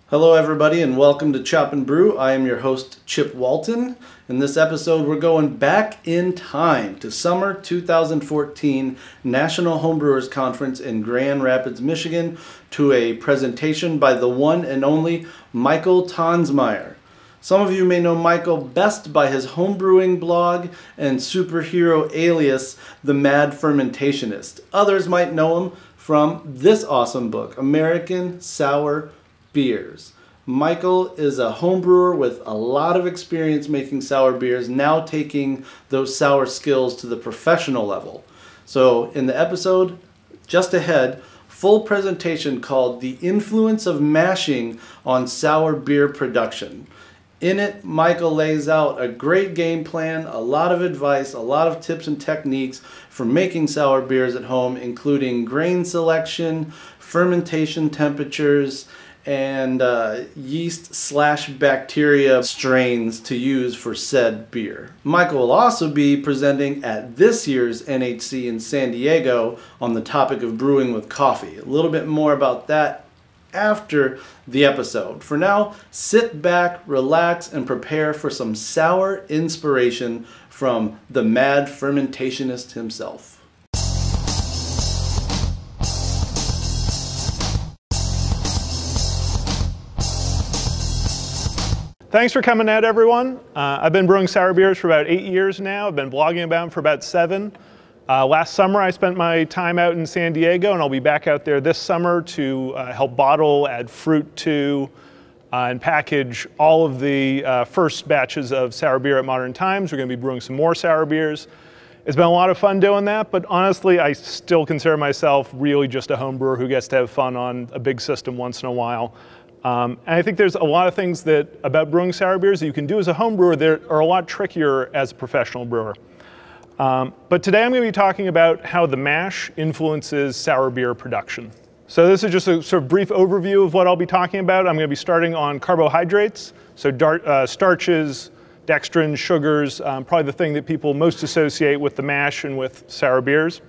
Hello everybody and welcome to Chop and Brew. I am your host Chip Walton. In this episode we're going back in time to summer 2014 National Homebrewers Conference in Grand Rapids, Michigan to a presentation by the one and only Michael Tonsmeire. Some of you may know Michael best by his homebrewing blog and superhero alias, the Mad Fermentationist. Others might know him from this awesome book, American Sour Beers. Michael is a homebrewer with a lot of experience making sour beers, now taking those sour skills to the professional level. So in the episode just ahead, full presentation called The Influence of Mashing on Sour Beer Production. In it, Michael lays out a great game plan, a lot of advice, a lot of tips and techniques for making sour beers at home, including grain selection, fermentation temperatures, and yeast/bacteria strains to use for said beer. Michael will also be presenting at this year's NHC in San Diego on the topic of brewing with coffee. A little bit more about that after the episode. For now, sit back, relax, and prepare for some sour inspiration from the Mad Fermentationist himself. Thanks for coming out, everyone. I've been brewing sour beers for about 8 years now. I've been blogging about them for about 7. Last summer I spent my time out in San Diego, and I'll be back out there this summer to help bottle, add fruit to, and package all of the first batches of sour beer at Modern Times. We're going to be brewing some more sour beers. It's been a lot of fun doing that, but honestly I still consider myself really just a home brewer who gets to have fun on a big system once in a while. And I think there's a lot of things about brewing sour beers that you can do as a home brewer that are a lot trickier as a professional brewer. But today I'm going to be talking about how the mash influences sour beer production. So this is just a sort of brief overview of what I'll be talking about. I'm going to be starting on carbohydrates, so starches, dextrins, sugars, probably the thing that people most associate with the mash and with sour beers.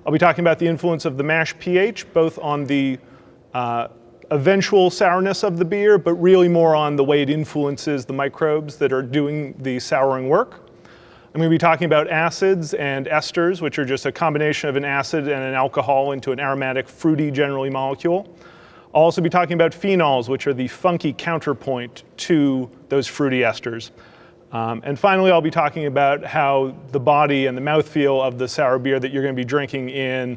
I'll be talking about the influence of the mash pH, both on the eventual sourness of the beer, but really more on the way it influences the microbes that are doing the souring work. I'm going to be talking about acids and esters, which are just a combination of an acid and an alcohol into an aromatic, fruity, generally molecule. I'll also be talking about phenols, which are the funky counterpoint to those fruity esters. And finally, I'll be talking about how the body and the mouthfeel of the sour beer that you're going to be drinking in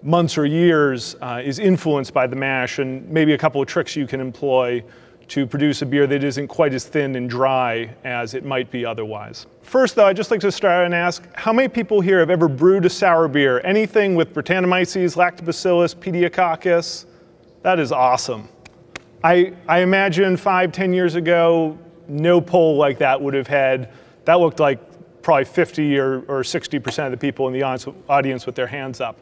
months or years is influenced by the mash, and maybe a couple of tricks you can employ to produce a beer that isn't quite as thin and dry as it might be otherwise. First though, I'd just like to start out and ask, how many people here have ever brewed a sour beer? Anything with Brettanomyces, Lactobacillus, Pediococcus? That is awesome. I imagine 5-10 years ago, no poll like that would have had, that looked like probably 50 or 60% of the people in the audience with their hands up.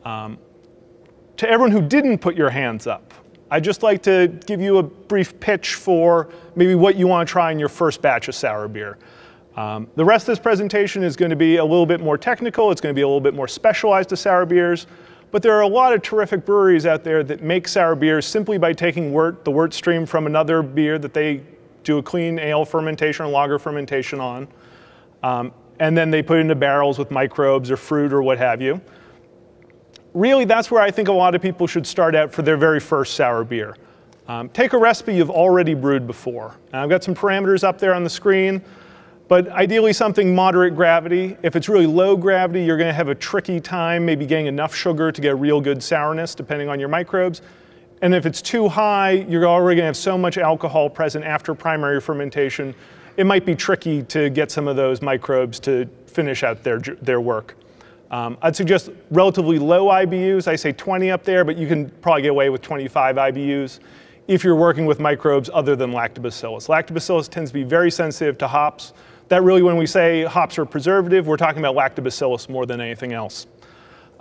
To everyone who didn't put your hands up, I'd just like to give you a brief pitch for maybe what you want to try in your first batch of sour beer. The rest of this presentation is going to be a little bit more technical. It's going to be a little bit more specialized to sour beers, but there are a lot of terrific breweries out there that make sour beers simply by taking the wort stream from another beer that they do a clean ale fermentation or lager fermentation on, and then they put it into barrels with microbes or fruit or what have you. Really, that's where I think a lot of people should start out for their very first sour beer. Take a recipe you've already brewed before. Now, I've got some parameters up there on the screen, but ideally something moderate gravity. If it's really low gravity, you're going to have a tricky time maybe getting enough sugar to get real good sourness, depending on your microbes. And if it's too high, you're already going to have so much alcohol present after primary fermentation, it might be tricky to get some of those microbes to finish out their work. I'd suggest relatively low IBUs. I say 20 up there, but you can probably get away with 25 IBUs if you're working with microbes other than Lactobacillus. Lactobacillus tends to be very sensitive to hops. That really, when we say hops are preservative, we're talking about Lactobacillus more than anything else.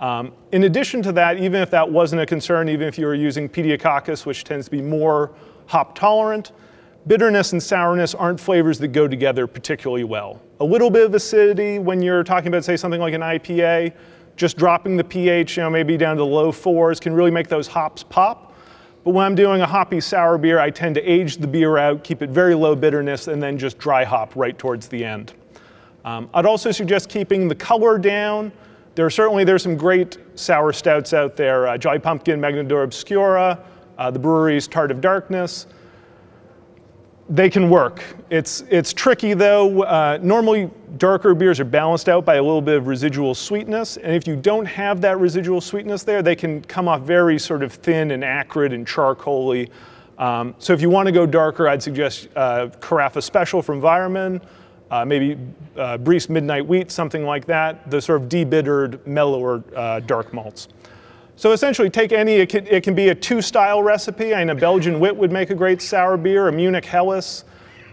In addition to that, even if that wasn't a concern, even if you were using Pediococcus, which tends to be more hop tolerant, bitterness and sourness aren't flavors that go together particularly well. A little bit of acidity when you're talking about, say, something like an IPA, just dropping the pH, maybe down to the low 4s can really make those hops pop. But when I'm doing a hoppy sour beer, I tend to age the beer out, keep it very low bitterness, and then just dry hop right towards the end. I'd also suggest keeping the color down. There's some great sour stouts out there. Jolly Pumpkin, Magnador Obscura, the brewery's Tart of Darkness. They can work. It's tricky though. Normally darker beers are balanced out by a little bit of residual sweetness, and if you don't have that residual sweetness there, they can come off very sort of thin and acrid and charcoaly. So if you want to go darker, I'd suggest Carafa Special from Environment, maybe Brice Midnight Wheat, something like that, the sort of debittered, mellower dark malts. So essentially take any, it can be a two-style recipe. I know Belgian Wit would make a great sour beer, a Munich Helles,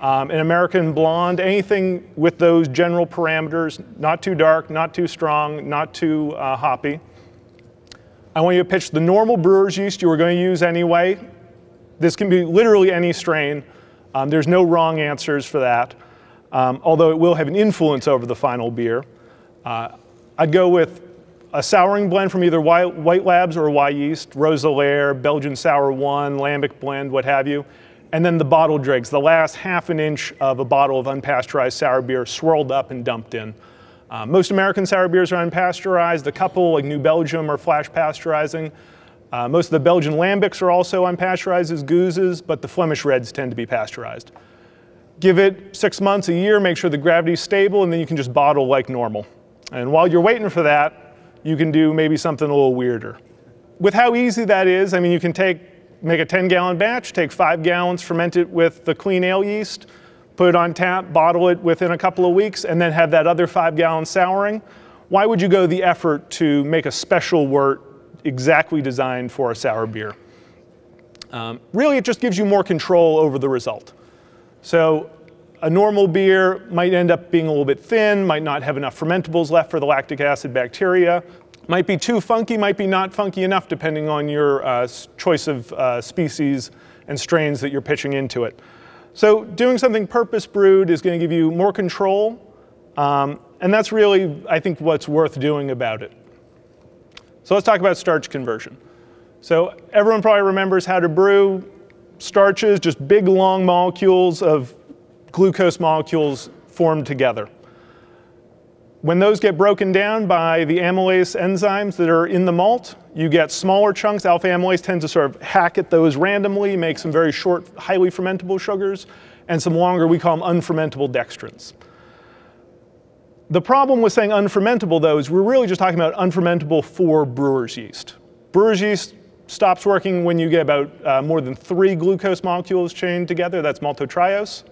an American Blonde, anything with those general parameters, not too dark, not too strong, not too hoppy. I want you to pitch the normal brewer's yeast you were going to use anyway. This can be literally any strain. There's no wrong answers for that, although it will have an influence over the final beer. I'd go with a souring blend from either White Labs or Y Yeast, Roselaire, Belgian Sour 1, Lambic blend, what have you. And then the bottle dregs, the last ½ inch of a bottle of unpasteurized sour beer swirled up and dumped in. Most American sour beers are unpasteurized. A couple, like New Belgium, are flash pasteurizing. Most of the Belgian Lambics are also unpasteurized as gooses, but the Flemish Reds tend to be pasteurized. Give it 6 months, a year, make sure the gravity's stable, and then you can just bottle like normal. And while you're waiting for that, you can do maybe something a little weirder. With how easy that is, I mean, you can make a 10-gallon batch, take 5 gallons, ferment it with the clean ale yeast, put it on tap, bottle it within a couple of weeks, and then have that other 5-gallon souring. Why would you go the effort to make a special wort exactly designed for a sour beer? Really, it just gives you more control over the result. So a normal beer might end up being a little bit thin, might not have enough fermentables left for the lactic acid bacteria, might be too funky, might be not funky enough depending on your choice of species and strains that you're pitching into it. So doing something purpose brewed is going to give you more control, and that's really, I think, what's worth doing about it. So let's talk about starch conversion. So everyone probably remembers how to brew. Starches, just big long molecules of glucose molecules formed together. When those get broken down by the amylase enzymes that are in the malt, you get smaller chunks. Alpha amylase tends to sort of hack at those randomly, make some very short, highly fermentable sugars, and some longer, we call them unfermentable dextrins. The problem with saying unfermentable, though, is we're really just talking about unfermentable for brewer's yeast. Brewer's yeast stops working when you get about more than 3 glucose molecules chained together. That's maltotriose.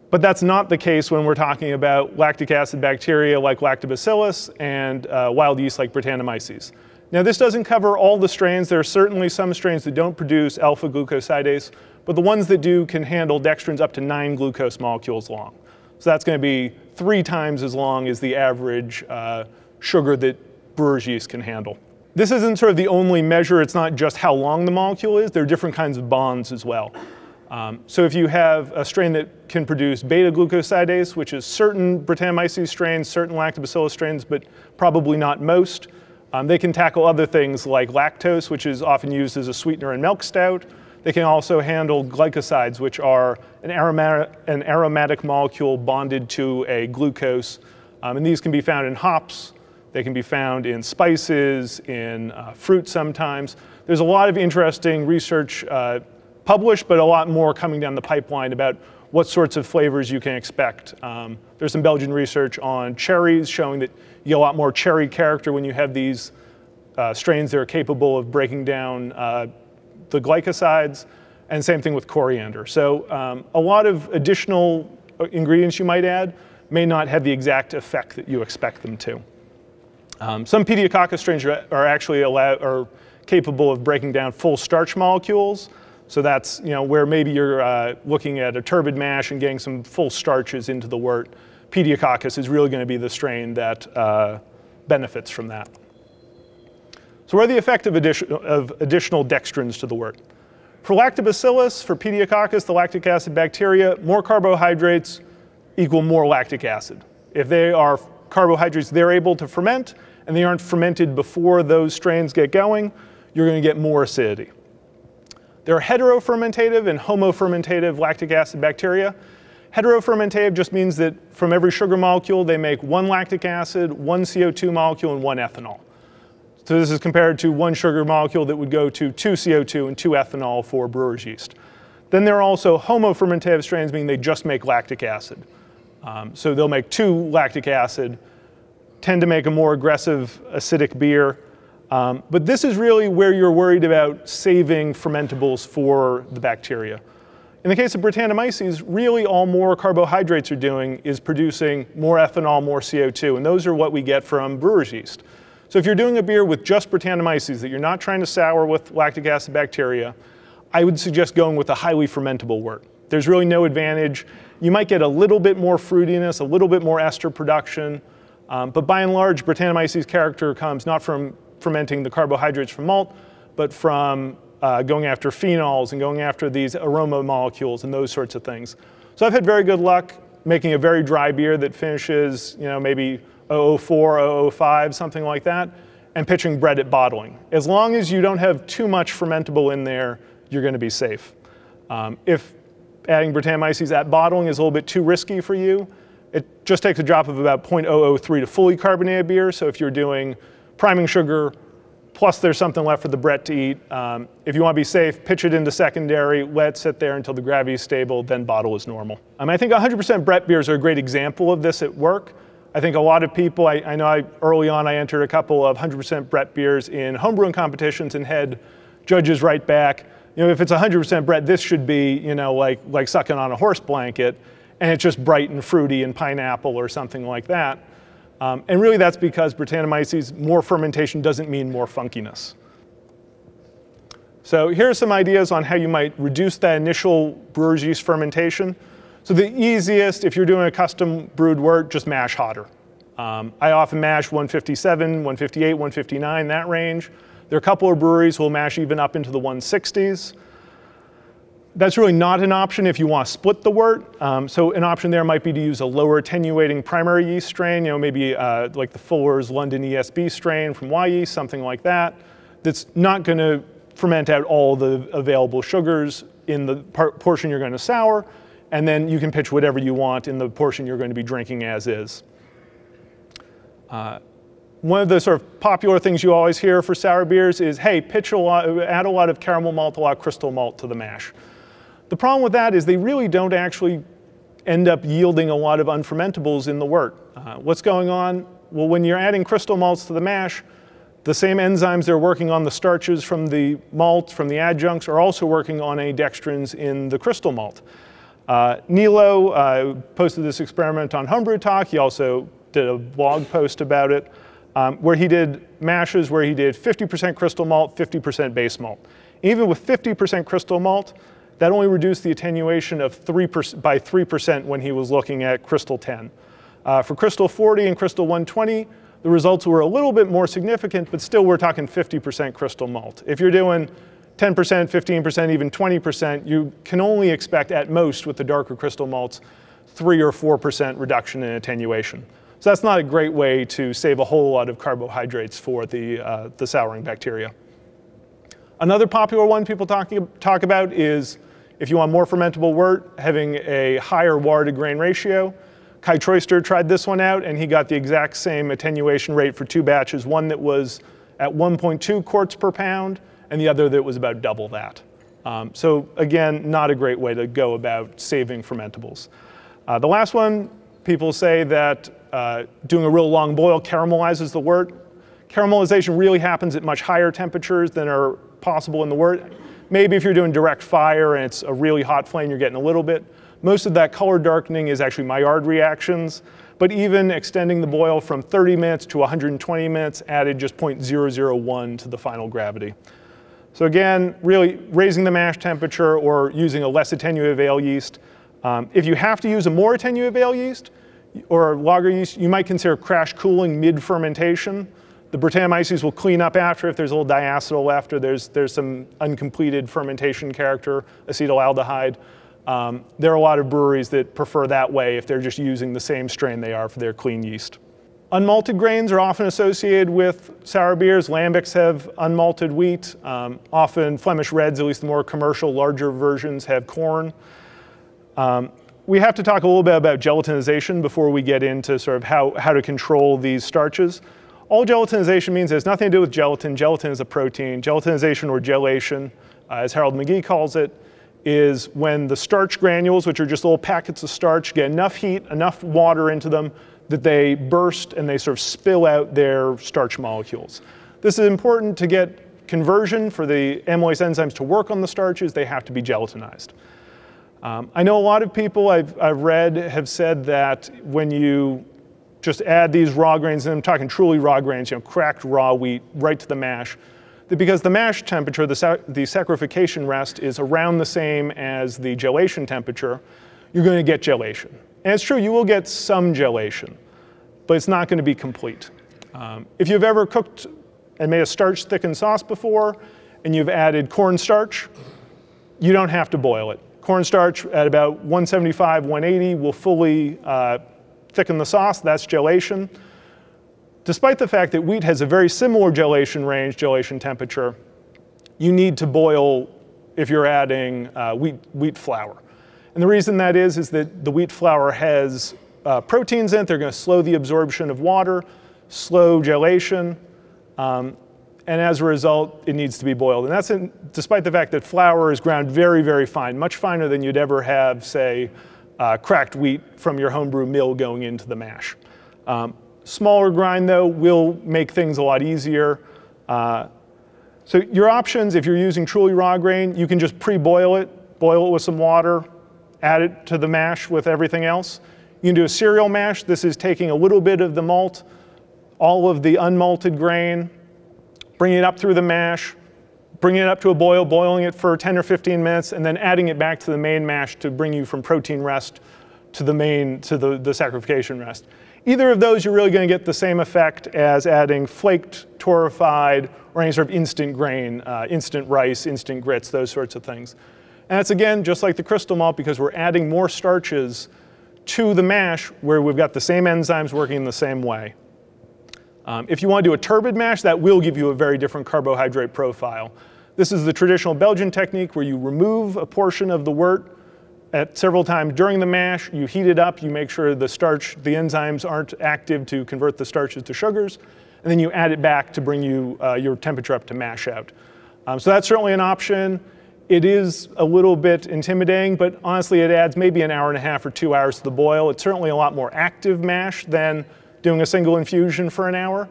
But that's not the case when we're talking about lactic acid bacteria like Lactobacillus and wild yeast like Brettanomyces. Now, this doesn't cover all the strains. There are certainly some strains that don't produce alpha-glucosidase, but the ones that do can handle dextrins up to 9 glucose molecules long. So that's going to be 3 times as long as the average sugar that brewer's yeast can handle. This isn't sort of the only measure. It's not just how long the molecule is. There are different kinds of bonds as well. So if you have a strain that can produce beta-glucosidase, which is certain Brettanomyces strains, certain Lactobacillus strains, but probably not most, they can tackle other things like lactose, which is often used as a sweetener in milk stout. They can also handle glycosides, which are an aromatic molecule bonded to a glucose. And these can be found in hops. They can be found in spices, in fruit sometimes. There's a lot of interesting research published, but a lot more coming down the pipeline about what sorts of flavors you can expect. There's some Belgian research on cherries showing that you get a lot more cherry character when you have these strains that are capable of breaking down the glycosides, and same thing with coriander. So a lot of additional ingredients you might add may not have the exact effect that you expect them to. Some Pediococcus strains are actually capable of breaking down full starch molecules. So that's where maybe you're looking at a turbid mash and getting some full starches into the wort. Pediococcus is really going to be the strain that benefits from that. So what are the effects of additional dextrins to the wort? For Lactobacillus, for Pediococcus, the lactic acid bacteria, more carbohydrates equal more lactic acid. If they are carbohydrates they're able to ferment, and they aren't fermented before those strains get going, you're going to get more acidity. There are heterofermentative and homofermentative lactic acid bacteria. Heterofermentative just means that from every sugar molecule, they make one lactic acid, one CO2 molecule, and one ethanol. So this is compared to one sugar molecule that would go to 2 CO2 and 2 ethanol for brewer's yeast. Then there are also homofermentative strains, meaning they just make lactic acid. So they'll make 2 lactic acid, tend to make a more aggressive acidic beer. But this is really where you're worried about saving fermentables for the bacteria. In the case of Brettanomyces, really all more carbohydrates are doing is producing more ethanol, more CO2, and those are what we get from brewer's yeast. So if you're doing a beer with just Brettanomyces that you're not trying to sour with lactic acid bacteria, I would suggest going with a highly fermentable wort. There's really no advantage. You might get a little bit more fruitiness, a little bit more ester production, but by and large, Brettanomyces character comes not from fermenting the carbohydrates from malt, but from going after phenols and going after these aroma molecules and those sorts of things. So I've had very good luck making a very dry beer that finishes, maybe 004, 005, something like that, and pitching bread at bottling. As long as you don't have too much fermentable in there, you're going to be safe. If adding Brettanomyces at bottling is a little bit too risky for you, it just takes a drop of about 0.003 to fully carbonated beer. So if you're doing priming sugar, plus there's something left for the Brett to eat. If you want to be safe, pitch it into secondary, let it sit there until the gravity is stable, then bottle as normal. I think 100% Brett beers are a great example of this at work. I think a lot of people, I know early on I entered a couple of 100% Brett beers in homebrewing competitions and had judges write back, if it's 100% Brett, this should be, like sucking on a horse blanket, and it's just bright and fruity and pineapple or something like that. And really that's because Brettanomyces, more fermentation doesn't mean more funkiness. So here are some ideas on how you might reduce that initial brewer's yeast fermentation. So the easiest, if you're doing a custom brewed wort, just mash hotter. I often mash 157, 158, 159, that range. There are a couple of breweries who will mash even up into the 160s. That's really not an option if you want to split the wort. So an option there might be to use a lower attenuating primary yeast strain, maybe like the Fuller's London ESB strain from Y yeast, something like that. That's not going to ferment out all the available sugars in the portion you're going to sour, and then you can pitch whatever you want in the portion you're going to be drinking as is. One of the sort of popular things you always hear for sour beers is, hey, add a lot of caramel malt, a lot of crystal malt to the mash. The problem with that is they really don't actually end up yielding a lot of unfermentables in the wort. What's going on? Well, when you're adding crystal malts to the mash, the same enzymes that are working on the starches from the malt, from the adjuncts, are also working on any dextrins in the crystal malt. Nilo posted this experiment on Homebrew Talk. He also did a blog post about it, where he did mashes where he did 50% crystal malt, 50% base malt. Even with 50% crystal malt, that only reduced the attenuation of by 3% when he was looking at crystal 10. For crystal 40 and crystal 120, the results were a little bit more significant, but still we're talking 50% crystal malt. If you're doing 10%, 15%, even 20%, you can only expect at most with the darker crystal malts 3 or 4% reduction in attenuation. So that's not a great way to save a whole lot of carbohydrates for the souring bacteria. Another popular one people talk about is if you want more fermentable wort, having a higher water to grain ratio. Kai Troyster tried this one out and he got the exact same attenuation rate for 2 batches, one that was at 1.2 quarts per pound and the other that was about double that. So again, not a great way to go about saving fermentables. The last one, people say that doing a real long boil caramelizes the wort. Caramelization really happens at much higher temperatures than are possible in the wort. Maybe if you're doing direct fire and it's a really hot flame, you're getting a little bit. Most of that color darkening is actually Maillard reactions, but even extending the boil from 30 minutes to 120 minutes added just 0.001 to the final gravity. So again, really raising the mash temperature or using a less attenuative ale yeast. If you have to use a more attenuative ale yeast or lager yeast, you might consider crash cooling mid-fermentation. The Brettanomyces will clean up after if there's a little diacetyl left or there's some uncompleted fermentation character, acetaldehyde. There are a lot of breweries that prefer that way if they're just using the same strain they are for their clean yeast. Unmalted grains are often associated with sour beers. Lambics have unmalted wheat. Often Flemish Reds, at least the more commercial, larger versions, have corn. We have to talk a little bit about gelatinization before we get into sort of how to control these starches. All gelatinization means has nothing to do with gelatin. Gelatin is a protein. Gelatinization, or gelation, as Harold McGee calls it, is when the starch granules, which are just little packets of starch, get enough heat, enough water into them that they burst and they sort of spill out their starch molecules. This is important to get conversion for the amylase enzymes to work on the starches. They have to be gelatinized. I know a lot of people I've read have said that when you just add these raw grains, and I'm talking truly raw grains, cracked raw wheat right to the mash, that because the mash temperature, the saccharification rest, is around the same as the gelation temperature, you're going to get gelation. And it's true, you will get some gelation, but it's not going to be complete. If you've ever cooked and made a starch thickened sauce before, and you've added cornstarch, you don't have to boil it. Cornstarch at about 175, 180 will fully thicken the sauce. That's gelation. Despite the fact that wheat has a very similar gelation range, gelation temperature, you need to boil if you're adding wheat flour. And the reason that is that the wheat flour has proteins in it. They're going to slow the absorption of water, slow gelation, and as a result, it needs to be boiled. And that's despite the fact that flour is ground very, very fine, much finer than you'd ever have, say, cracked wheat from your homebrew mill going into the mash. Smaller grind, though, will make things a lot easier. So your options, if you're using truly raw grain, you can just pre-boil it, boil it with some water, add it to the mash with everything else. You can do a cereal mash. This is taking a little bit of the malt, all of the unmalted grain, bringing it up through the mash, bringing it up to a boil, boiling it for 10 or 15 minutes, and then adding it back to the main mash to bring you from protein rest to the saccharification rest. Either of those, you're really going to get the same effect as adding flaked, torrefied, or any sort of instant grain, instant rice, instant grits, those sorts of things. And that's, again, just like the crystal malt, because we're adding more starches to the mash where we've got the same enzymes working in the same way. If you want to do a turbid mash, that will give you a very different carbohydrate profile. This is the traditional Belgian technique where you remove a portion of the wort at several times during the mash. You heat it up, you make sure the starch, the enzymes aren't active to convert the starches to sugars, and then you add it back to bring you your temperature up to mash out. So that's certainly an option. It is a little bit intimidating, but honestly it adds maybe an hour and a half or 2 hours to the boil. It's certainly a lot more active mash than doing a single infusion for an hour.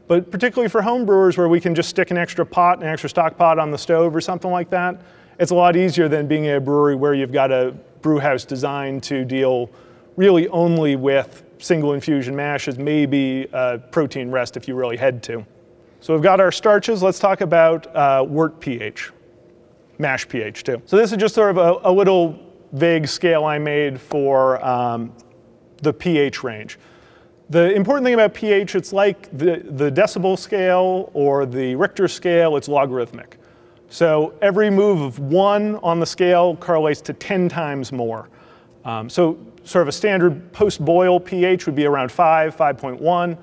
But particularly for home brewers where we can just stick an extra pot, an extra stock pot on the stove or something like that, it's a lot easier than being at a brewery where you've got a brew house designed to deal really only with single infusion mashes, maybe protein rest if you really had to. So we've got our starches. Let's talk about wort pH, mash pH too. So this is just sort of a little vague scale I made for the pH range. The important thing about pH, it's like the decibel scale or the Richter scale, it's logarithmic. So every move of 1 on the scale correlates to 10 times more. So sort of a standard post-boil pH would be around 5, 5.1.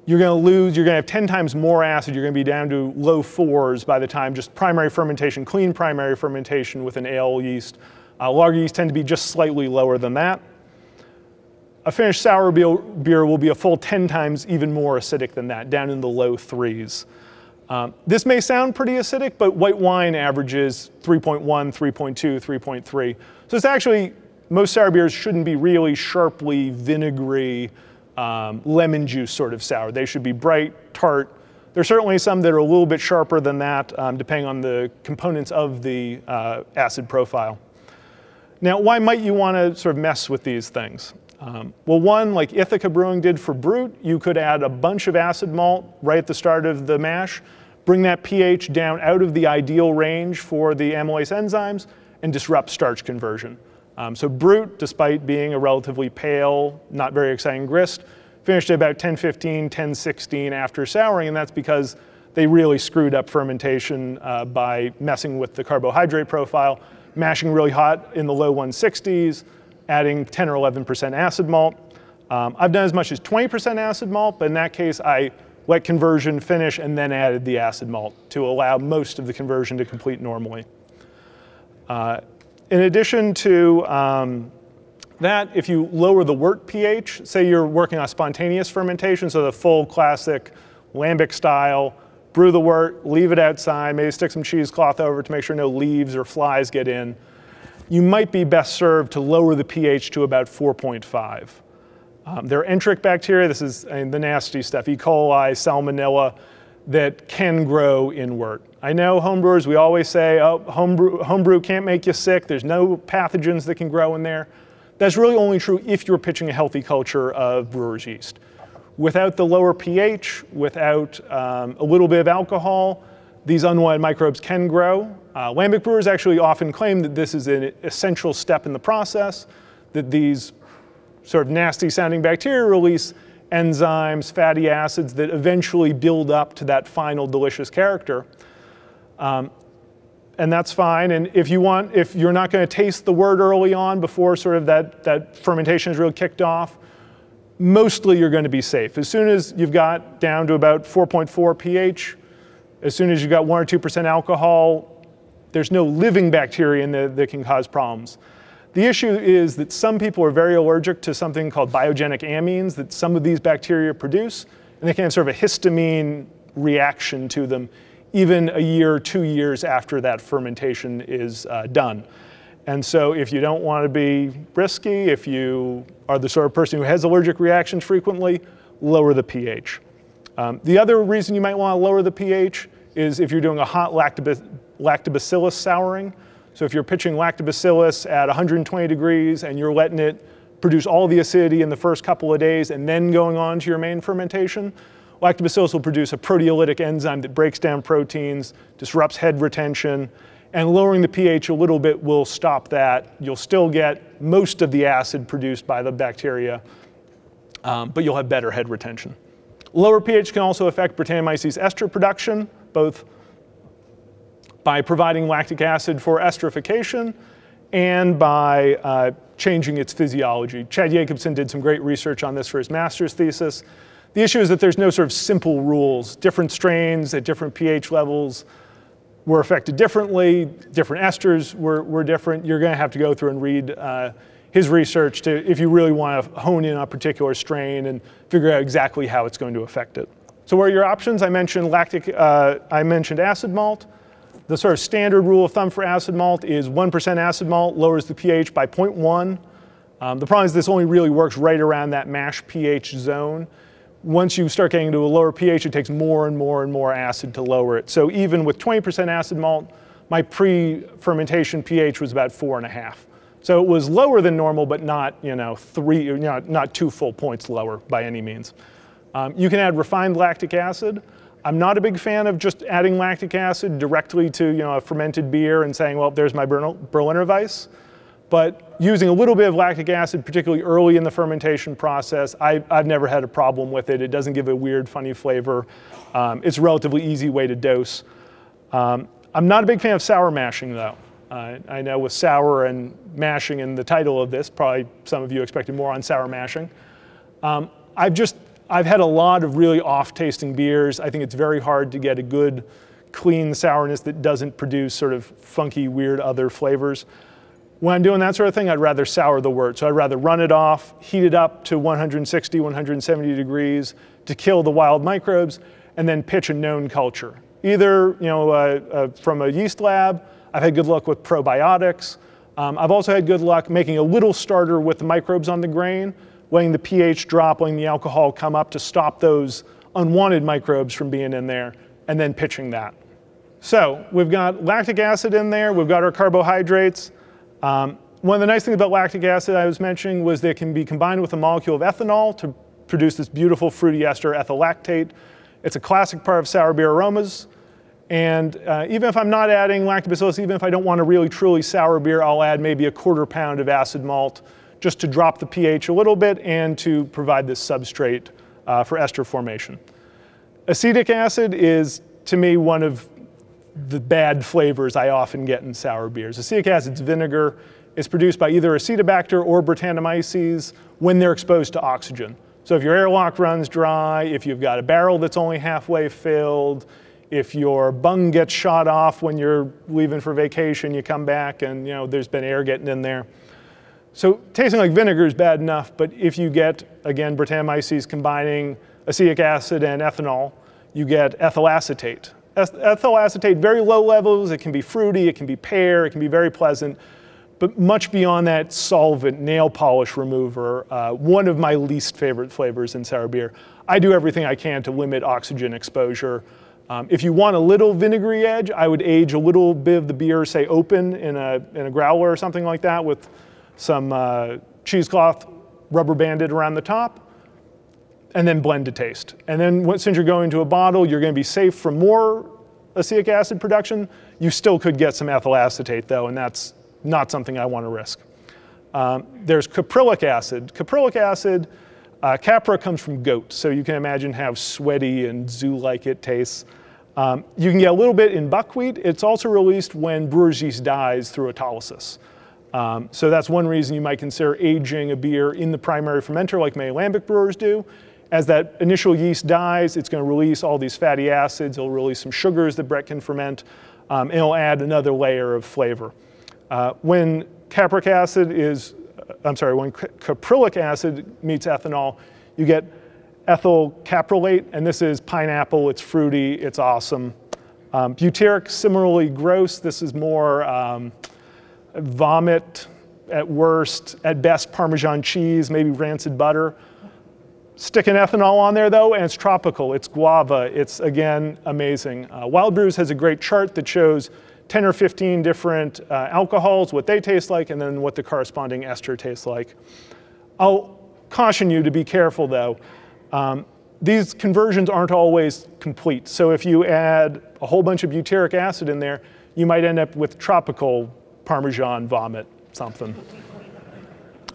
You're going to have 10 times more acid. You're going to be down to low 4s by the time just primary fermentation, clean primary fermentation with an ale yeast. Lager yeast tend to be just slightly lower than that. A finished sour beer will be a full 10 times even more acidic than that, down in the low 3s. This may sound pretty acidic, but white wine averages 3.1, 3.2, 3.3. So it's actually, most sour beers shouldn't be really sharply vinegary, lemon juice sort of sour. They should be bright, tart. There's certainly some that are a little bit sharper than that, depending on the components of the acid profile. Now, why might you want to sort of mess with these things? Well, one, like Ithaca Brewing did for Brut, you could add a bunch of acid malt right at the start of the mash, bring that pH down out of the ideal range for the amylase enzymes, and disrupt starch conversion. So Brut, despite being a relatively pale, not very exciting grist, finished at about 1015, 1016 after souring, and that's because they really screwed up fermentation by messing with the carbohydrate profile, mashing really hot in the low 160s, adding 10 or 11% acid malt. I've done as much as 20% acid malt, but in that case, I let conversion finish and then added the acid malt to allow most of the conversion to complete normally. In addition to that, if you lower the wort pH, say you're working on spontaneous fermentation, so the full classic lambic style, brew the wort, leave it outside, maybe stick some cheesecloth over it to make sure no leaves or flies get in, you might be best served to lower the pH to about 4.5. There are enteric bacteria, this is the nasty stuff, E. coli, salmonella, that can grow in wort. I know homebrewers, we always say, oh, homebrew can't make you sick, there's no pathogens that can grow in there. That's really only true if you're pitching a healthy culture of brewer's yeast. Without the lower pH, without a little bit of alcohol, these unwanted microbes can grow. Lambic brewers actually often claim that this is an essential step in the process, that these sort of nasty sounding bacteria release enzymes, fatty acids that eventually build up to that final delicious character. And that's fine. And if you're not going to taste the wort early on before sort of that fermentation is really kicked off, mostly you're going to be safe. As soon as you've got down to about 4.4 pH, as soon as you've got 1 or 2% alcohol, there's no living bacteria in there that can cause problems. The issue is that some people are very allergic to something called biogenic amines that some of these bacteria produce, and they can have sort of a histamine reaction to them even a year or 2 years after that fermentation is done. And so if you don't want to be risky, if you are the sort of person who has allergic reactions frequently, lower the pH. The other reason you might want to lower the pH is if you're doing a hot lactobacillus souring. So if you're pitching lactobacillus at 120 degrees and you're letting it produce all the acidity in the first couple of days and then going on to your main fermentation, lactobacillus will produce a proteolytic enzyme that breaks down proteins, disrupts head retention, and lowering the pH a little bit will stop that. You'll still get most of the acid produced by the bacteria, but you'll have better head retention. Lower pH can also affect Brettanomyces ester production, both by providing lactic acid for esterification and by changing its physiology. Chad Jacobson did some great research on this for his master's thesis. The issue is that there's no sort of simple rules. Different strains at different pH levels were affected differently. Different esters were different. You're going to have to go through and read his research if you really want to hone in on a particular strain and figure out exactly how it's going to affect it. So what are your options? I mentioned acid malt. The sort of standard rule of thumb for acid malt is 1% acid malt lowers the pH by 0.1. The problem is this only really works right around that mash pH zone. Once you start getting to a lower pH, it takes more and more and more acid to lower it. So even with 20% acid malt, my pre-fermentation pH was about 4.5. So it was lower than normal, but not, not 2 full points lower by any means. You can add refined lactic acid. I'm not a big fan of just adding lactic acid directly to a fermented beer and saying, well, there's my Berliner Weiss. But using a little bit of lactic acid, particularly early in the fermentation process, I've never had a problem with it. It doesn't give a weird, funny flavor. It's a relatively easy way to dose. I'm not a big fan of sour mashing, though. I know with sour and mashing in the title of this, probably some of you expected more on sour mashing. I've had a lot of really off-tasting beers. I think it's very hard to get a good, clean sourness that doesn't produce sort of funky, weird other flavors. When I'm doing that sort of thing, I'd rather sour the wort. So I'd rather run it off, heat it up to 160, 170 degrees to kill the wild microbes, and then pitch a known culture. Either from a yeast lab, I've had good luck with probiotics. I've also had good luck making a little starter with the microbes on the grain, letting the pH drop, letting the alcohol come up to stop those unwanted microbes from being in there, and then pitching that. So we've got lactic acid in there, we've got our carbohydrates. One of the nice things about lactic acid I was mentioning was that it can be combined with a molecule of ethanol to produce this beautiful fruity ester, ethyl lactate. It's a classic part of sour beer aromas. And even if I'm not adding lactobacillus, even if I don't want a really truly sour beer, I'll add maybe 1/4 pound of acid malt just to drop the pH a little bit and to provide this substrate for ester formation. Acetic acid is, to me, one of the bad flavors I often get in sour beers. Acetic acid's vinegar. is produced by either Acetobacter or Brettanomyces when they're exposed to oxygen. So if your airlock runs dry, if you've got a barrel that's only halfway filled, if your bung gets shot off when you're leaving for vacation, you come back and there's been air getting in there. So tasting like vinegar is bad enough, but if you get, again, Brettanomyces combining acetic acid and ethanol, you get ethyl acetate. Ethyl acetate, very low levels, it can be fruity, it can be pear, it can be very pleasant, but much beyond that, solvent, nail polish remover, one of my least favorite flavors in sour beer. I do everything I can to limit oxygen exposure. If you want a little vinegary edge, I would age a little bit of the beer, say open in a growler or something like that with some cheesecloth rubber banded around the top, and then blend to taste. And then since you're going to a bottle, you're going to be safe from more acetic acid production. You still could get some ethyl acetate though, and that's not something I want to risk. There's caprylic acid. Caprylic acid, capra comes from goat, so you can imagine how sweaty and zoo-like it tastes. You can get a little bit in buckwheat. It's also released when brewer's yeast dies through autolysis. So that's one reason you might consider aging a beer in the primary fermenter like many lambic brewers do. As that initial yeast dies, it's going to release all these fatty acids. It'll release some sugars that Brett can ferment, and it'll add another layer of flavor. When caprylic acid meets ethanol, you get ethyl caprylate, and this is pineapple, it's fruity, it's awesome. Butyric, similarly gross. This is more vomit at worst, at best Parmesan cheese, maybe rancid butter. Stick an ethanol on there though, and it's tropical, it's guava, it's again amazing. Wild Brews has a great chart that shows 10 or 15 different alcohols, what they taste like, and then what the corresponding ester tastes like. I'll caution you to be careful though. These conversions aren't always complete. So if you add a whole bunch of butyric acid in there, you might end up with tropical Parmesan vomit, something.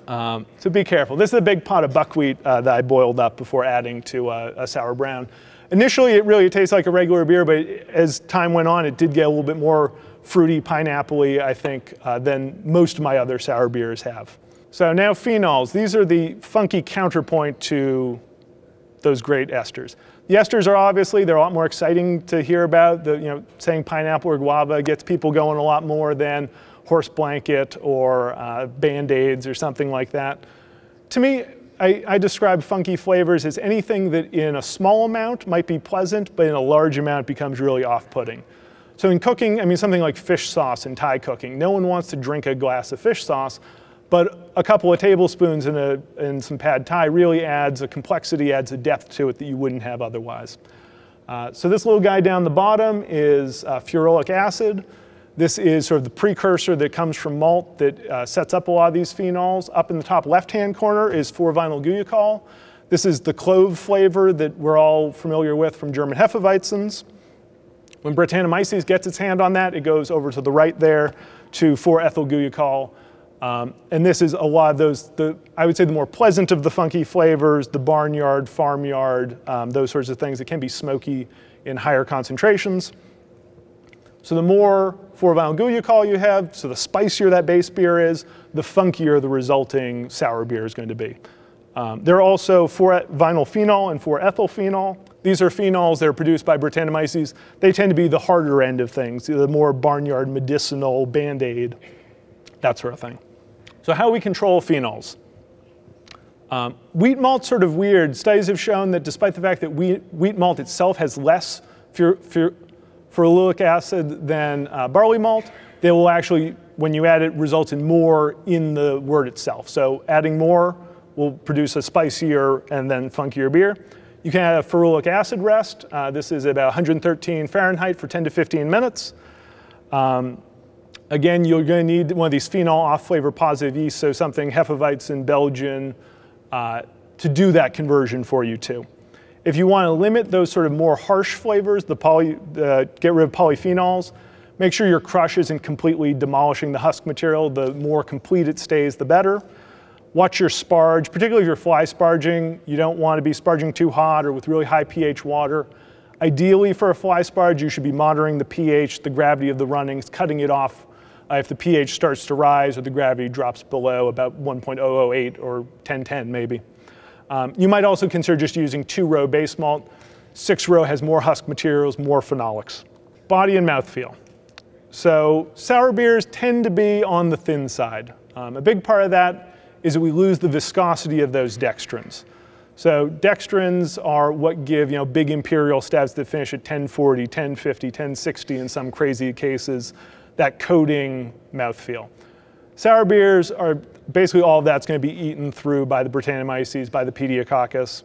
So be careful. This is a big pot of buckwheat that I boiled up before adding to a sour brown. Initially, it really tastes like a regular beer, but as time went on, it did get a little bit more fruity, pineapple-y, I think, than most of my other sour beers have. So now phenols. These are the funky counterpoint to those great esters. The esters are obviously, they're a lot more exciting to hear about. Saying pineapple or guava gets people going a lot more than horse blanket or Band-Aids or something like that. To me, I describe funky flavors as anything that in a small amount might be pleasant, but in a large amount becomes really off-putting. So in cooking, I mean something like fish sauce in Thai cooking, no one wants to drink a glass of fish sauce, but a couple of tablespoons in some pad Thai really adds a complexity, adds a depth to it that you wouldn't have otherwise. So this little guy down the bottom is ferulic acid. This is sort of the precursor that comes from malt that sets up a lot of these phenols. Up in the top left-hand corner is 4-vinyl guaiacol. This is the clove flavor that we're all familiar with from German Hefeweizens. When Brettanomyces gets its hand on that, it goes over to the right there to 4-ethyl guaiacol. And this is a lot of those, I would say the more pleasant of the funky flavors, the barnyard, farmyard, those sorts of things that can be smoky in higher concentrations. So the more 4-vinyl guaiacol you have, so the spicier that base beer is, the funkier the resulting sour beer is going to be. There are also 4-vinyl phenol and 4-ethyl phenol. These are phenols that are produced by Brettanomyces. They tend to be the harder end of things, the more barnyard medicinal, Band-Aid, that sort of thing. So how do we control phenols? Wheat malt's sort of weird. Studies have shown that despite the fact that wheat malt itself has less ferulic acid than barley malt, they will actually, when you add it, result in more in the wort itself. So adding more will produce a spicier and then funkier beer. You can add a ferulic acid rest. This is about 113 Fahrenheit for 10 to 15 minutes. Again, you're going to need one of these phenol off-flavor positive yeast, so something Hefeweizen, Belgian, to do that conversion for you too. If you want to limit those sort of more harsh flavors, get rid of polyphenols, make sure your crush isn't completely demolishing the husk material. The more complete it stays, the better. Watch your sparge, particularly if you're fly sparging. You don't want to be sparging too hot or with really high pH water. Ideally, for a fly sparge, you should be monitoring the pH, the gravity of the runnings, cutting it off if the pH starts to rise or the gravity drops below about 1.008 or 1010 maybe. You might also consider just using 2-row base malt. 6-row has more husk materials, more phenolics. Body and mouthfeel. So sour beers tend to be on the thin side. A big part of that is that we lose the viscosity of those dextrins. So dextrins are what give big imperial stouts that finish at 1040, 1050, 1060 in some crazy cases, that coating mouthfeel. Sour beers are basically all of that's going to be eaten through by the Brettanomyces, by the Pediococcus.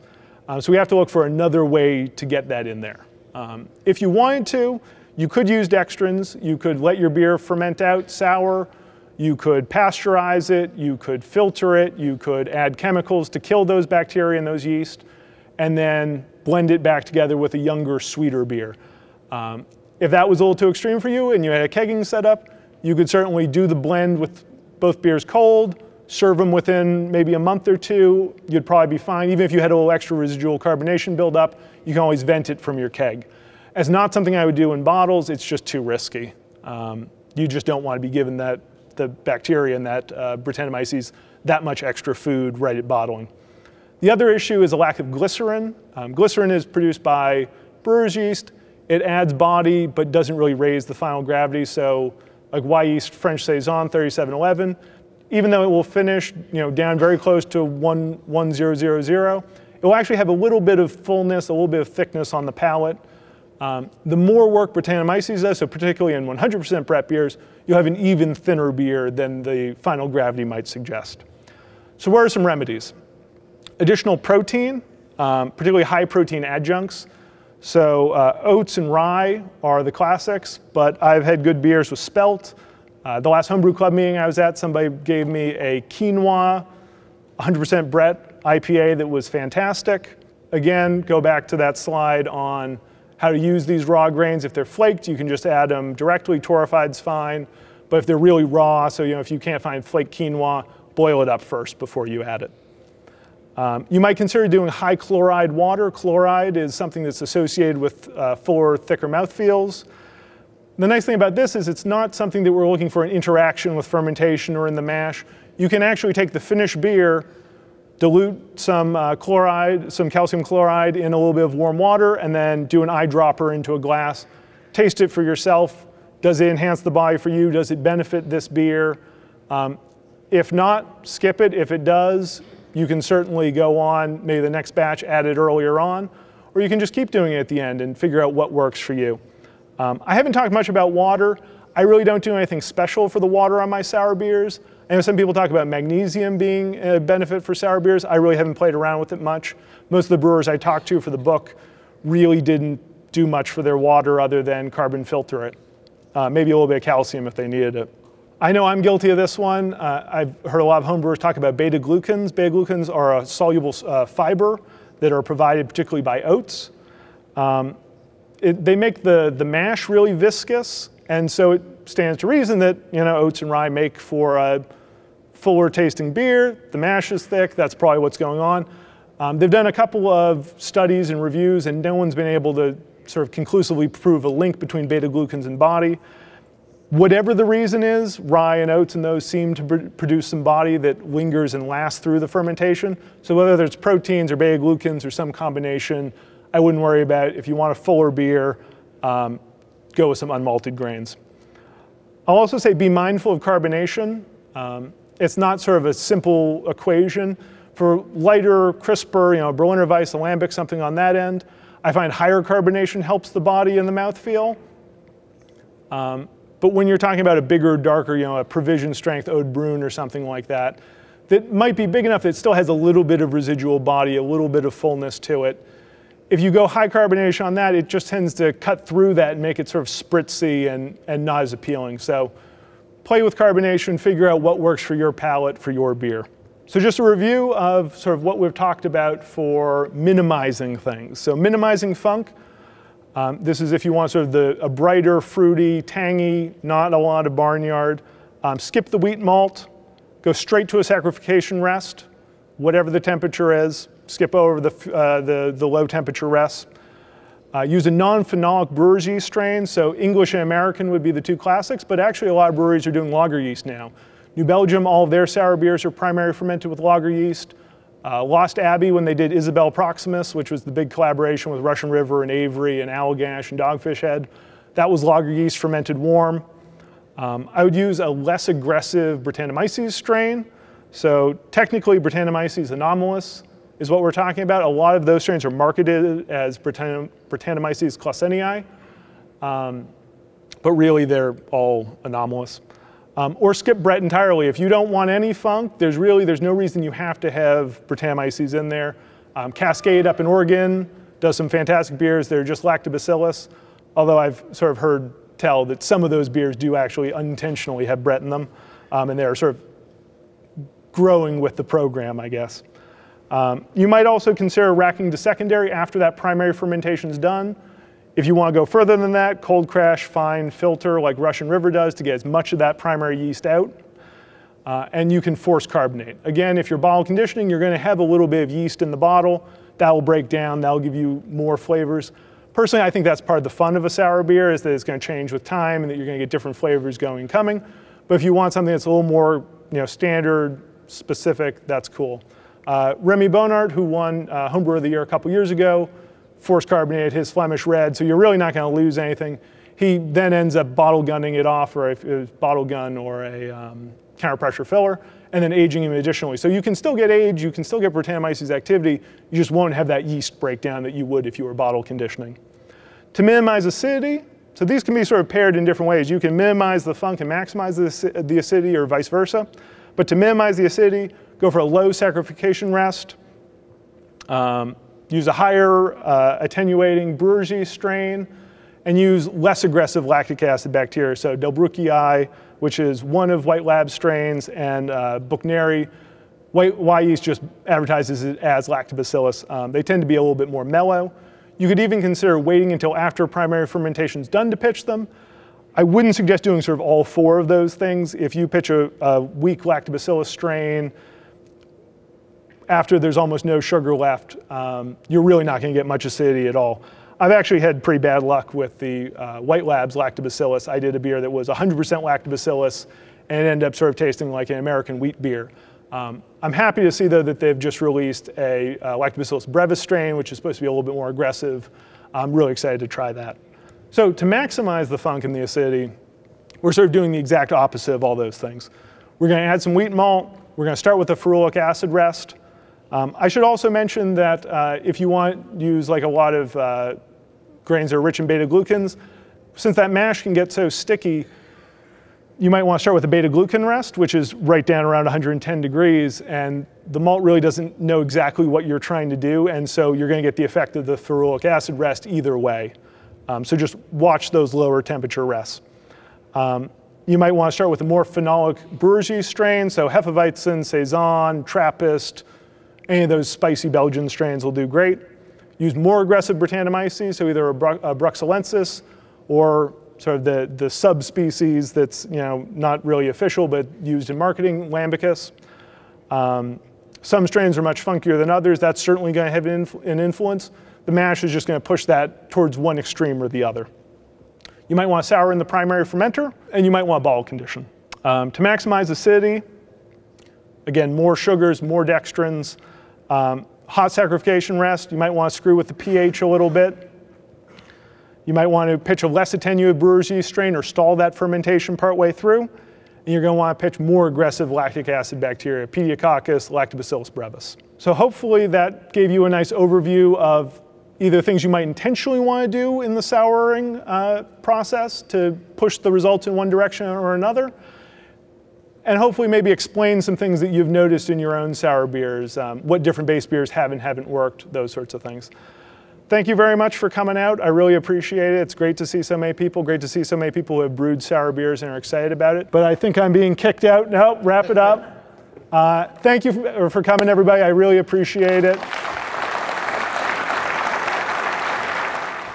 So we have to look for another way to get that in there. If you wanted to, you could use dextrins. You could let your beer ferment out sour. You could pasteurize it. You could filter it. You could add chemicals to kill those bacteria and those yeast, and then blend it back together with a younger, sweeter beer. If that was a little too extreme for you and you had a kegging setup, you could certainly do the blend with both beers cold, serve them within maybe a month or two. You'd probably be fine. Even if you had a little extra residual carbonation buildup, you can always vent it from your keg. It's not something I would do in bottles. It's just too risky. You just don't want to be giving the bacteria and that Brettanomyces that much extra food right at bottling. The other issue is a lack of glycerin. Glycerin is produced by brewer's yeast. It adds body, but doesn't really raise the final gravity. So like Y yeast French Saison 3711, even though it will finish down very close to 11000, it will actually have a little bit of fullness, a little bit of thickness on the palate. The more work Brettanomyces does, so particularly in 100% Brett beers, you'll have an even thinner beer than the final gravity might suggest. So what are some remedies? Additional protein, particularly high protein adjuncts. So oats and rye are the classics, but I've had good beers with spelt. The last homebrew club meeting I was at, somebody gave me a quinoa 100% Brett IPA that was fantastic. Again, go back to that slide on how to use these raw grains. If they're flaked, you can just add them directly. Torrefied's fine. But if they're really raw, so if you can't find flaked quinoa, boil it up first before you add it. You might consider doing high chloride water. Chloride is something that's associated with fuller, thicker mouthfeels. The nice thing about this is it's not something that we're looking for an interaction with fermentation or in the mash. You can actually take the finished beer, dilute some chloride, some calcium chloride in a little bit of warm water, and then do an eyedropper into a glass. Taste it for yourself. Does it enhance the body for you? Does it benefit this beer? If not, skip it. If it does, you can certainly go on, maybe the next batch, add it earlier on, or you can just keep doing it at the end and figure out what works for you. I haven't talked much about water. I really don't do anything special for the water on my sour beers. I know some people talk about magnesium being a benefit for sour beers. I really haven't played around with it much. Most of the brewers I talked to for the book really didn't do much for their water other than carbon filter it. Maybe a little bit of calcium if they needed it. I know I'm guilty of this one. I've heard a lot of homebrewers talk about beta-glucans. Beta-glucans are a soluble fiber that are provided particularly by oats. They make the mash really viscous, and so it stands to reason that oats and rye make for a fuller tasting beer. The mash is thick. That's probably what's going on. They've done a couple of studies and reviews, and no one's been able to sort of conclusively prove a link between beta-glucans and body. Whatever the reason is, rye and oats and those seem to produce some body that lingers and lasts through the fermentation. So whether it's proteins or beta-glucans or some combination, I wouldn't worry about it. If you want a fuller beer, go with some unmalted grains. I'll also say be mindful of carbonation. It's not sort of a simple equation. For lighter, crisper, Berliner Weiss, Alembic, something on that end, I find higher carbonation helps the body and the mouthfeel. But when you're talking about a bigger, darker, a Provision strength Ode Brune or something like that, that might be big enough that it still has a little bit of residual body, a little bit of fullness to it. If you go high carbonation on that, it just tends to cut through that and make it sort of spritzy and not as appealing. So play with carbonation, figure out what works for your palate, for your beer. So just a review of sort of what we've talked about for minimizing things. So minimizing funk. This is if you want sort of a brighter, fruity, tangy, not a lot of barnyard. Skip the wheat malt, go straight to a saccharification rest, whatever the temperature is. Skip over the low temperature rest. Use a non-phenolic brewer's yeast strain, so English and American would be the two classics, but actually a lot of breweries are doing lager yeast now. New Belgium, all of their sour beers are primary fermented with lager yeast. Lost Abbey, when they did Isabel Proximus, which was the big collaboration with Russian River and Avery and Allagash and Dogfish Head, that was lager yeast fermented warm. I would use a less aggressive Brettanomyces strain. So technically Brettanomyces anomalous is what we're talking about. A lot of those strains are marketed as Brettanomyces clausenii, but really they're all anomalous. Or skip Brett entirely. If you don't want any funk, there's no reason you have to have Brettanomyces in there. Cascade up in Oregon does some fantastic beers. They're just lactobacillus, although I've sort of tell that some of those beers do actually unintentionally have Brett in them, and they're sort of growing with the program, I guess. You might also consider racking to secondary after that primary fermentation is done. If you want to go further than that, cold crash, fine, filter like Russian River does to get as much of that primary yeast out. And you can force carbonate. Again, if you're bottle conditioning, you're going to have a little bit of yeast in the bottle. That will break down. That will give you more flavors. Personally, I think that's part of the fun of a sour beer, is that it's going to change with time and that you're going to get different flavors going and coming. But if you want something that's a little more standard, specific, that's cool. Remy Bonart, who won Homebrewer of the Year a couple years ago, force carbonated his Flemish Red, so you're really not going to lose anything. He then ends up bottle gunning it off, or if it was bottle gun or a counter pressure filler, and then aging him additionally. So you can still get age, you can still get Brettanomyces activity, you just won't have that yeast breakdown that you would if you were bottle conditioning. To minimize acidity, so these can be sort of paired in different ways. You can minimize the funk and maximize the acidity, or vice versa. But to minimize the acidity, go for a low saccharification rest. Use a higher attenuating brewer's yeast strain, and use less aggressive lactic acid bacteria. So Delbrueckii, which is one of White Lab's strains, and Buchneri. Y yeast just advertises it as lactobacillus. They tend to be a little bit more mellow. You could even consider waiting until after primary fermentation is done to pitch them. I wouldn't suggest doing sort of all four of those things. If you pitch a weak lactobacillus strain after there's almost no sugar left, you're really not going to get much acidity at all. I've actually had pretty bad luck with the White Labs lactobacillus. I did a beer that was 100% lactobacillus, and it ended up sort of tasting like an American wheat beer. I'm happy to see, though, that they've just released a Lactobacillus brevis strain, which is supposed to be a little bit more aggressive. I'm really excited to try that. So to maximize the funk and the acidity, we're sort of doing the exact opposite of all those things. We're going to add some wheat malt. We're going to start with a ferulic acid rest. I should also mention that if you want to use like a lot of grains that are rich in beta-glucans, since that mash can get so sticky, you might want to start with a beta-glucan rest, which is right down around 110 degrees, and the malt really doesn't know exactly what you're trying to do, and so you're going to get the effect of the ferulic acid rest either way. So just watch those lower temperature rests. You might want to start with a more phenolic brewer's yeast strain, so Hefeweizen, Saison, Trappist, any of those spicy Belgian strains will do great. Use more aggressive Brettanomyces, so either a Bruxellensis or sort of the subspecies that's not really official but used in marketing, Lambicus. Some strains are much funkier than others. That's certainly going to have an influence. The mash is just going to push that towards one extreme or the other. You might want to sour in the primary fermenter, and you might want to bottle condition. To maximize acidity, again, more sugars, more dextrins. Hot saccharification rest, you might want to screw with the pH a little bit. You might want to pitch a less attenuated brewer's yeast strain or stall that fermentation partway through. And you're going to want to pitch more aggressive lactic acid bacteria, Pediococcus, Lactobacillus brevis. So hopefully that gave you a nice overview of either things you might intentionally want to do in the souring process to push the results in one direction or another, and hopefully maybe explain some things that you've noticed in your own sour beers, what different base beers have and haven't worked, those sorts of things. Thank you very much for coming out. I really appreciate it. It's great to see so many people. Great to see so many people who have brewed sour beers and are excited about it. But I think I'm being kicked out. No, wrap it up. Thank you for coming, everybody. I really appreciate it.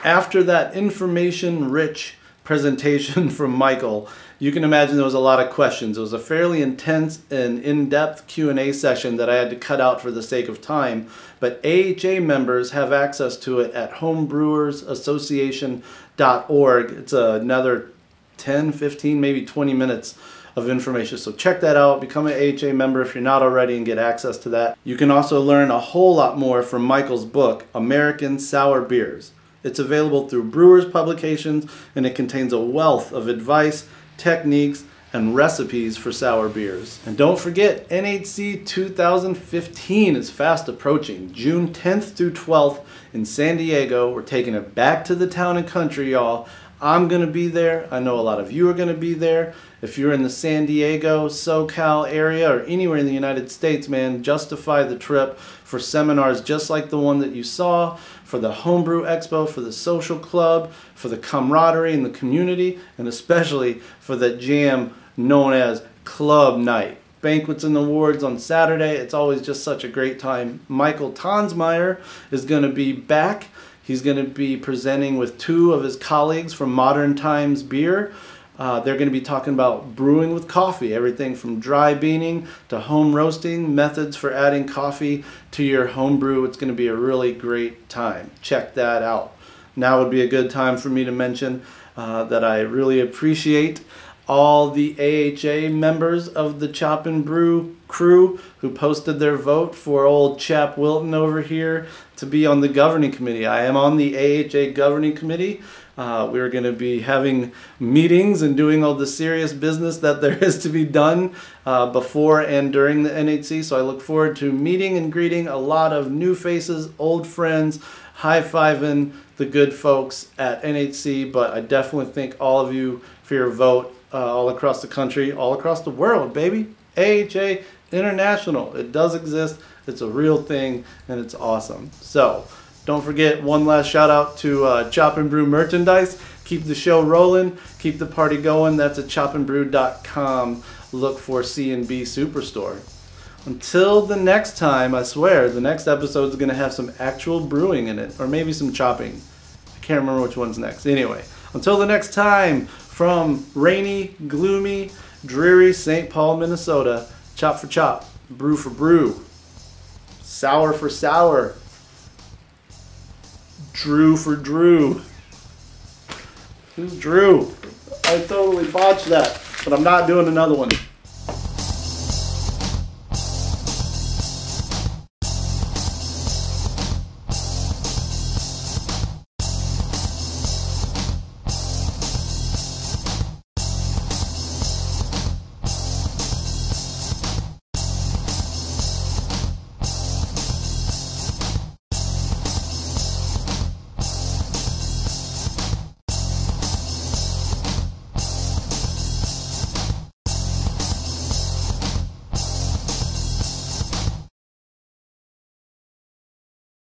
After that information-rich presentation from Michael, you can imagine there was a lot of questions. It was a fairly intense and in-depth Q&A session that I had to cut out for the sake of time, but AHA members have access to it at homebrewersassociation.org. It's another 10, 15, maybe 20 minutes of information. So check that out. Become an AHA member if you're not already and get access to that. You can also learn a whole lot more from Michael's book, American Sour Beers. It's available through Brewers Publications, and it contains a wealth of advice, techniques, and recipes for sour beers. And don't forget, NHC 2015 is fast approaching. June 10th through 12th in San Diego. We're taking it back to the town and country, y'all. I'm going to be there. I know a lot of you are going to be there. If you're in the San Diego, SoCal area, or anywhere in the United States, man, justify the trip for seminars just like the one that you saw, for the Homebrew Expo, for the social club, for the camaraderie in the community, and especially for the jam known as Club Night. Banquets and awards on Saturday. It's always just such a great time. Michael Tonsmeire is going to be back. He's going to be presenting with two of his colleagues from Modern Times Beer. They're going to be talking about brewing with coffee, everything from dry beaning to home roasting, methods for adding coffee to your home brew. It's going to be a really great time. Check that out. Now would be a good time for me to mention that I really appreciate all the AHA members of the Chop and Brew crew who posted their vote for old Chap Wilton over here to be on the governing committee. I am on the AHA governing committee. We're going to be having meetings and doing all the serious business that there is to be done before and during the NHC. So I look forward to meeting and greeting a lot of new faces, old friends, high-fiving the good folks at NHC. But I definitely thank all of you for your vote all across the country, all across the world, baby. AHA International. It does exist. It's a real thing, and it's awesome. So don't forget, one last shout out to Chop and Brew merchandise. Keep the show rolling. Keep the party going. That's at chopandbrew.com. Look for C&B Superstore. Until the next time, I swear, the next episode is going to have some actual brewing in it, or maybe some chopping. I can't remember which one's next. Anyway, until the next time, from rainy, gloomy, dreary St. Paul, Minnesota, chop for chop, brew for brew, sour for sour, Drew for Drew. Who's Drew? I totally botched that, but I'm not doing another one.